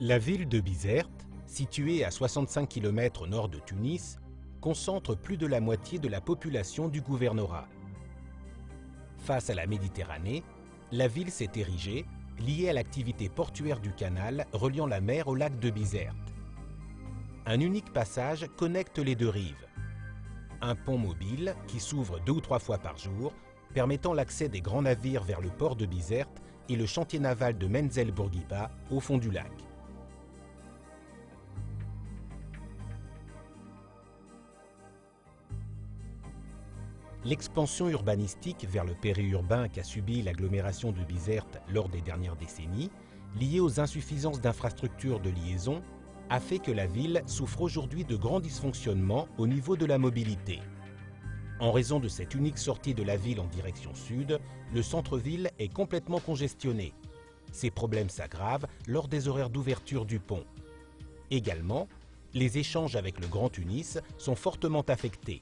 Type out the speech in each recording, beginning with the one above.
La ville de Bizerte, située à 65 km au nord de Tunis, concentre plus de la moitié de la population du gouvernorat. Face à la Méditerranée, la ville s'est érigée, liée à l'activité portuaire du canal reliant la mer au lac de Bizerte. Un unique passage connecte les deux rives. Un pont mobile qui s'ouvre 2 ou 3 fois par jour, permettant l'accès des grands navires vers le port de Bizerte et le chantier naval de Menzel Bourguiba au fond du lac. L'expansion urbanistique vers le périurbain qu'a subi l'agglomération de Bizerte lors des dernières décennies, liée aux insuffisances d'infrastructures de liaison, a fait que la ville souffre aujourd'hui de grands dysfonctionnements au niveau de la mobilité. En raison de cette unique sortie de la ville en direction sud, le centre-ville est complètement congestionné. Ces problèmes s'aggravent lors des horaires d'ouverture du pont. Également, les échanges avec le Grand Tunis sont fortement affectés.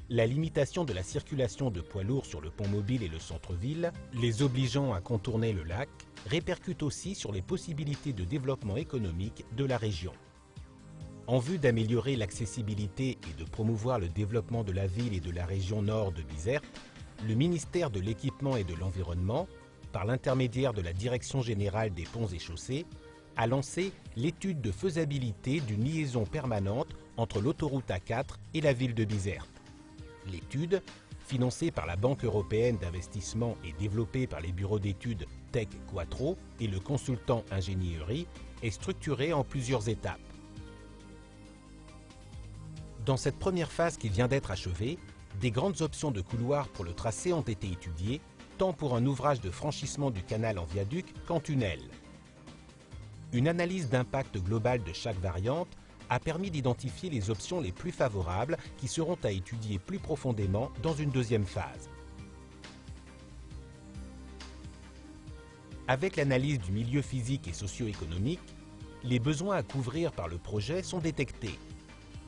La limitation de la circulation de poids lourds sur le pont mobile et le centre-ville, les obligeant à contourner le lac, répercute aussi sur les possibilités de développement économique de la région. En vue d'améliorer l'accessibilité et de promouvoir le développement de la ville et de la région nord de Bizerte, le ministère de l'Équipement et de l'Environnement, par l'intermédiaire de la Direction générale des ponts et chaussées, a lancé l'étude de faisabilité d'une liaison permanente entre l'autoroute A4 et la ville de Bizerte. L'étude, financée par la Banque européenne d'investissement et développée par les bureaux d'études Tech Quattro et le consultant ingénierie, est structurée en plusieurs étapes. Dans cette première phase qui vient d'être achevée, des grandes options de couloirs pour le tracé ont été étudiées, tant pour un ouvrage de franchissement du canal en viaduc qu'en tunnel. Une analyse d'impact global de chaque variante a permis d'identifier les options les plus favorables qui seront à étudier plus profondément dans une deuxième phase. Avec l'analyse du milieu physique et socio-économique, les besoins à couvrir par le projet sont détectés.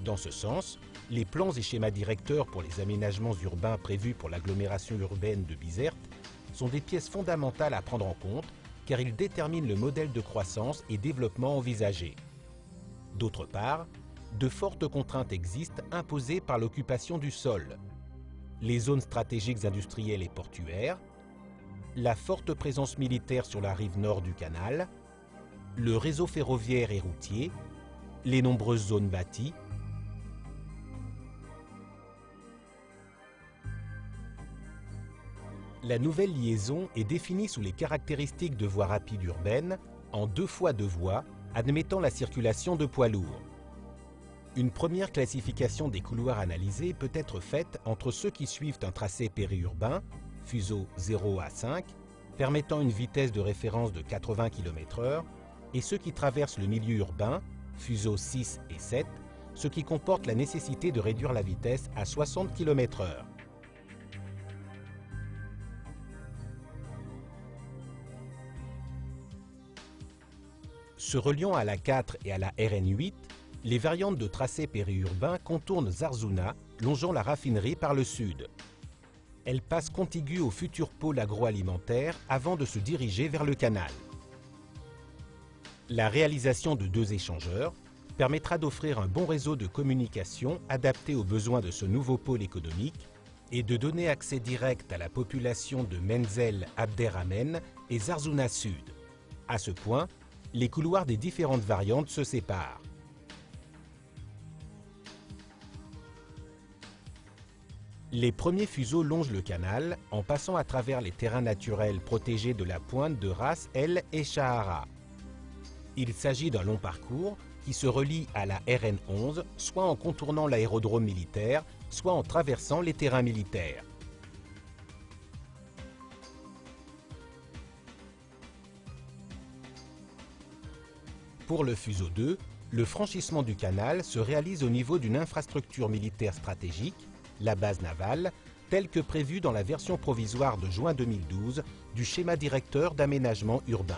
Dans ce sens, les plans et schémas directeurs pour les aménagements urbains prévus pour l'agglomération urbaine de Bizerte sont des pièces fondamentales à prendre en compte car ils déterminent le modèle de croissance et développement envisagé. D'autre part, de fortes contraintes existent imposées par l'occupation du sol, les zones stratégiques industrielles et portuaires, la forte présence militaire sur la rive nord du canal, le réseau ferroviaire et routier, les nombreuses zones bâties, la nouvelle liaison est définie sous les caractéristiques de voies rapides urbaines en 2 fois 2 voies, admettant la circulation de poids lourds. Une première classification des couloirs analysés peut être faite entre ceux qui suivent un tracé périurbain, fuseau 0 à 5, permettant une vitesse de référence de 80 km/h, et ceux qui traversent le milieu urbain, fuseau 6 et 7, ce qui comporte la nécessité de réduire la vitesse à 60 km/h. Se reliant à la 4 et à la RN8, les variantes de tracé périurbain contournent Zarzouna, longeant la raffinerie par le sud. Elles passent contiguës au futur pôle agroalimentaire avant de se diriger vers le canal. La réalisation de 2 échangeurs permettra d'offrir un bon réseau de communication adapté aux besoins de ce nouveau pôle économique et de donner accès direct à la population de Menzel Abderrahmane et Zarzouna Sud. À ce point, les couloirs des différentes variantes se séparent. Les premiers fuseaux longent le canal en passant à travers les terrains naturels protégés de la pointe de Ras El Eshahara. Il s'agit d'un long parcours qui se relie à la RN11, soit en contournant l'aérodrome militaire, soit en traversant les terrains militaires. Pour le fuseau 2, le franchissement du canal se réalise au niveau d'une infrastructure militaire stratégique, la base navale, telle que prévue dans la version provisoire de juin 2012 du schéma directeur d'aménagement urbain.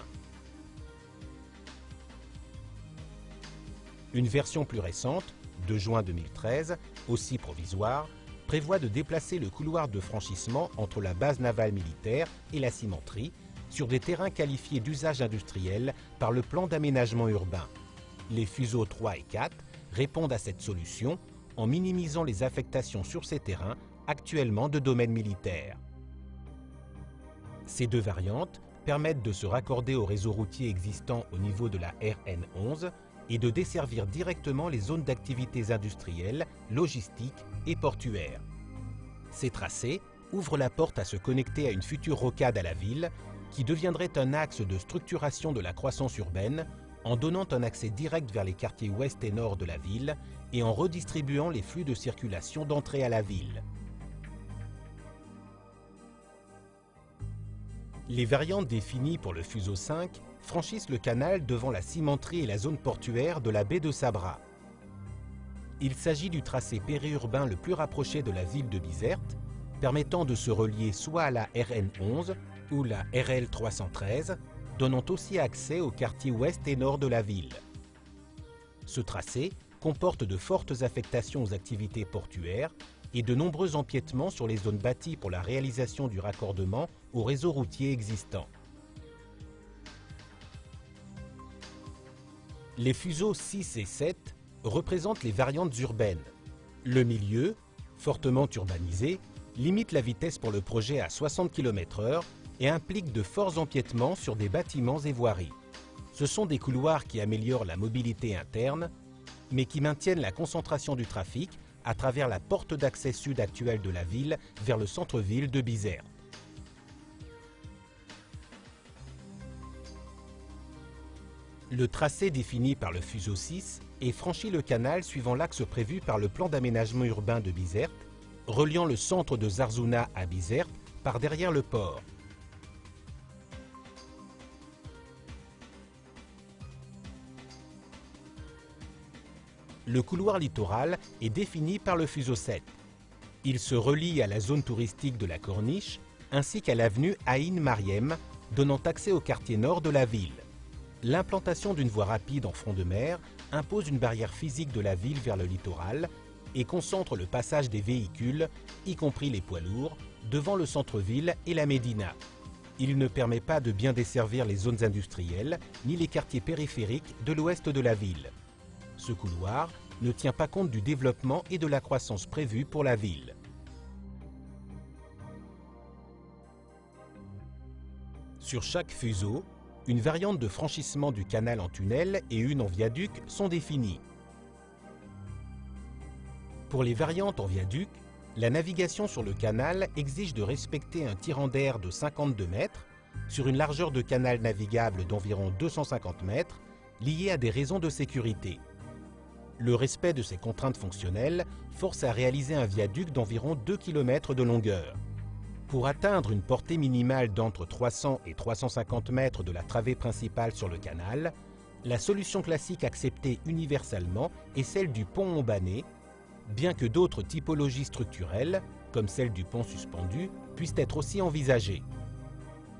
Une version plus récente, de juin 2013, aussi provisoire, prévoit de déplacer le couloir de franchissement entre la base navale militaire et la cimenterie sur des terrains qualifiés d'usage industriel par le plan d'aménagement urbain. Les fuseaux 3 et 4 répondent à cette solution en minimisant les affectations sur ces terrains actuellement de domaine militaire. Ces deux variantes permettent de se raccorder au réseau routier existant au niveau de la RN11 et de desservir directement les zones d'activités industrielles, logistiques et portuaires. Ces tracés ouvrent la porte à se connecter à une future rocade à la ville qui deviendrait un axe de structuration de la croissance urbaine en donnant un accès direct vers les quartiers ouest et nord de la ville et en redistribuant les flux de circulation d'entrée à la ville. Les variantes définies pour le fuseau 5 franchissent le canal devant la cimenterie et la zone portuaire de la baie de Sabra. Il s'agit du tracé périurbain le plus rapproché de la ville de Bizerte, permettant de se relier soit à la RN11 ou la RL 313, donnant aussi accès aux quartiers ouest et nord de la ville. Ce tracé comporte de fortes affectations aux activités portuaires et de nombreux empiètements sur les zones bâties pour la réalisation du raccordement au réseau routier existant. Les fuseaux 6 et 7 représentent les variantes urbaines. Le milieu, fortement urbanisé, limite la vitesse pour le projet à 60 km/h et implique de forts empiètements sur des bâtiments et voiries. Ce sont des couloirs qui améliorent la mobilité interne, mais qui maintiennent la concentration du trafic à travers la porte d'accès sud actuelle de la ville vers le centre-ville de Bizerte. Le tracé défini par le fuseau 6 et franchit le canal suivant l'axe prévu par le plan d'aménagement urbain de Bizerte, reliant le centre de Zarzouna à Bizerte par derrière le port. Le couloir littoral est défini par le fuseau 7. Il se relie à la zone touristique de la Corniche ainsi qu'à l'avenue Aïn Mariem, donnant accès au quartier nord de la ville. L'implantation d'une voie rapide en front de mer impose une barrière physique de la ville vers le littoral et concentre le passage des véhicules, y compris les poids lourds, devant le centre-ville et la Médina. Il ne permet pas de bien desservir les zones industrielles ni les quartiers périphériques de l'ouest de la ville. Ce couloir ne tient pas compte du développement et de la croissance prévue pour la ville. Sur chaque fuseau, une variante de franchissement du canal en tunnel et une en viaduc sont définies. Pour les variantes en viaduc, la navigation sur le canal exige de respecter un tirant d'air de 52 mètres sur une largeur de canal navigable d'environ 250 mètres liée à des raisons de sécurité. Le respect de ces contraintes fonctionnelles force à réaliser un viaduc d'environ 2 km de longueur. Pour atteindre une portée minimale d'entre 300 et 350 mètres de la travée principale sur le canal, la solution classique acceptée universellement est celle du pont embané, bien que d'autres typologies structurelles, comme celle du pont suspendu, puissent être aussi envisagées.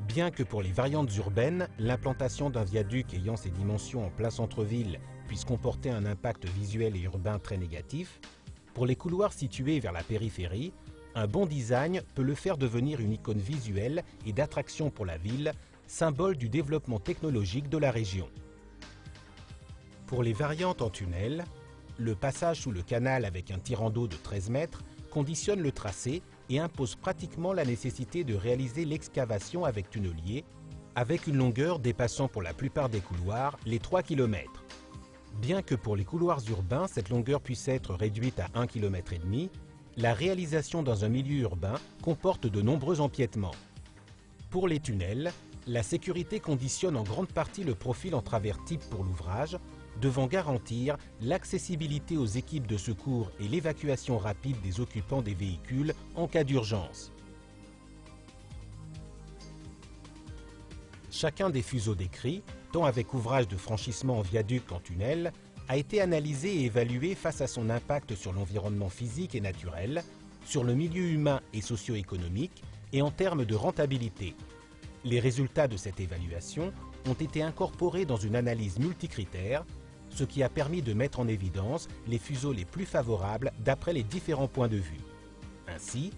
Bien que pour les variantes urbaines, l'implantation d'un viaduc ayant ses dimensions en plein centre-ville puisse comporter un impact visuel et urbain très négatif, pour les couloirs situés vers la périphérie, un bon design peut le faire devenir une icône visuelle et d'attraction pour la ville, symbole du développement technologique de la région. Pour les variantes en tunnel, le passage sous le canal avec un tirant d'eau de 13 mètres conditionne le tracé et impose pratiquement la nécessité de réaliser l'excavation avec tunnelier, avec une longueur dépassant pour la plupart des couloirs les 3 km. Bien que pour les couloirs urbains, cette longueur puisse être réduite à 1,5 km, la réalisation dans un milieu urbain comporte de nombreux empiètements. Pour les tunnels, la sécurité conditionne en grande partie le profil en travers type pour l'ouvrage, devant garantir l'accessibilité aux équipes de secours et l'évacuation rapide des occupants des véhicules en cas d'urgence. Chacun des fuseaux décrits, tant avec ouvrage de franchissement en viaduc qu'en tunnel, a été analysé et évalué face à son impact sur l'environnement physique et naturel, sur le milieu humain et socio-économique et en termes de rentabilité. Les résultats de cette évaluation ont été incorporés dans une analyse multicritère, ce qui a permis de mettre en évidence les fuseaux les plus favorables d'après les différents points de vue. Ainsi,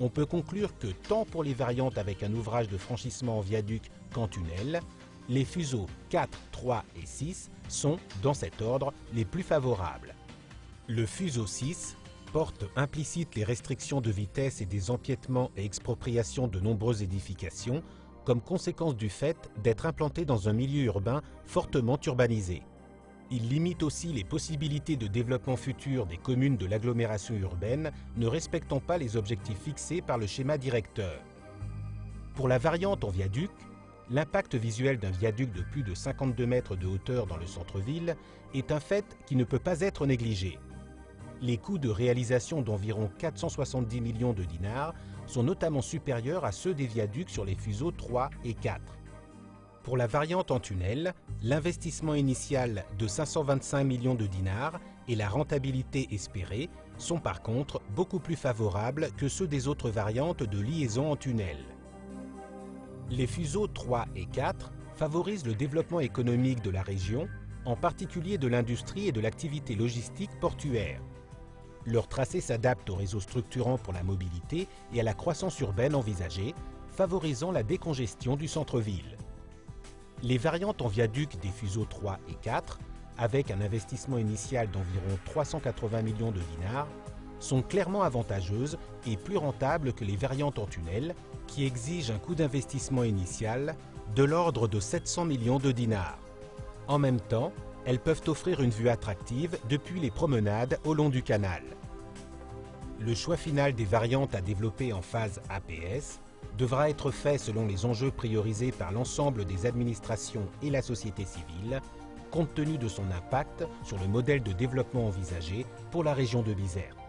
on peut conclure que tant pour les variantes avec un ouvrage de franchissement en viaduc qu'en tunnel, les fuseaux 4, 3 et 6 sont, dans cet ordre, les plus favorables. Le fuseau 6 porte implicite les restrictions de vitesse et des empiètements et expropriations de nombreuses édifications, comme conséquence du fait d'être implanté dans un milieu urbain fortement urbanisé. Il limite aussi les possibilités de développement futur des communes de l'agglomération urbaine ne respectant pas les objectifs fixés par le schéma directeur. Pour la variante en viaduc, l'impact visuel d'un viaduc de plus de 52 mètres de hauteur dans le centre-ville est un fait qui ne peut pas être négligé. Les coûts de réalisation d'environ 470 millions de dinars sont notamment supérieurs à ceux des viaducs sur les fuseaux 3 et 4. Pour la variante en tunnel, l'investissement initial de 525 millions de dinars et la rentabilité espérée sont par contre beaucoup plus favorables que ceux des autres variantes de liaison en tunnel. Les fuseaux 3 et 4 favorisent le développement économique de la région, en particulier de l'industrie et de l'activité logistique portuaire. Leur tracé s'adapte au réseau structurant pour la mobilité et à la croissance urbaine envisagée, favorisant la décongestion du centre-ville. Les variantes en viaduc des fuseaux 3 et 4, avec un investissement initial d'environ 380 millions de dinars, sont clairement avantageuses et plus rentables que les variantes en tunnel, qui exigent un coût d'investissement initial de l'ordre de 700 millions de dinars. En même temps, elles peuvent offrir une vue attractive depuis les promenades au long du canal. Le choix final des variantes à développer en phase APS devra être fait selon les enjeux priorisés par l'ensemble des administrations et la société civile, compte tenu de son impact sur le modèle de développement envisagé pour la région de Bizerte.